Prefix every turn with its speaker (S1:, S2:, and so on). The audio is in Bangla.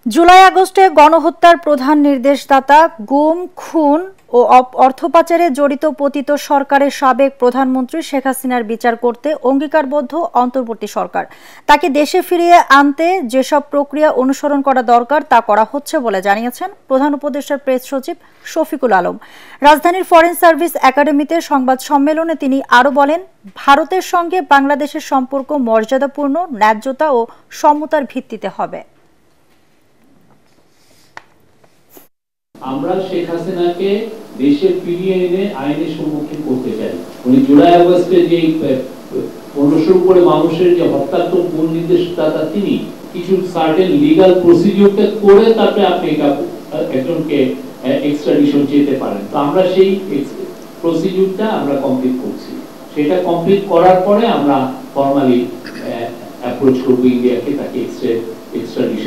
S1: জুলাই আগস্টে গণহত্যার প্রধান নির্দেশদাতা, গুম, খুন ও অর্থ পাচারে জড়িত পতিত সরকারের সাবেক প্রধানমন্ত্রী শেখ হাসিনার বিচার করতে অঙ্গীকারবদ্ধ অন্তর্বর্তী সরকার। তাকে দেশে ফিরিয়ে আনতে যেসব প্রক্রিয়া অনুসরণ করা দরকার তা করা হচ্ছে বলে জানিয়েছেন প্রধান উপদেষ্টার প্রেস সচিব শফিকুল আলম। রাজধানীর ফরেন সার্ভিস একাডেমিতে সংবাদ সম্মেলনে তিনি আরও বলেন, ভারতের সঙ্গে বাংলাদেশের সম্পর্ক মর্যাদাপূর্ণ, ন্যায্যতা ও সমতার ভিত্তিতে হবে।
S2: আমরা শেখ হাসিনাকে দেশে ফিরিয়ে এনে আইনের সম্মুখীন করতে চাই। উনি জুলাই আগস্টে যে 1500 উপরে মানুষের যে হত্যাত্মক মূল নির্দেশদাতা, তিনি কিছু সার্টেন লিগ্যাল প্রসিডিউরকে করে তারপরে আপনি একজনকে এক্সট্রাডিশন যেতে পারেন। তো আমরা সেই প্রসিডিউরটা আমরা কমপ্লিট করছি। সেটা কমপ্লিট করার পরে আমরা ফর্মালি অ্যাপ্রোচ করব ইন্ডিয়াকে, তাকে এক্সট্রাডিশন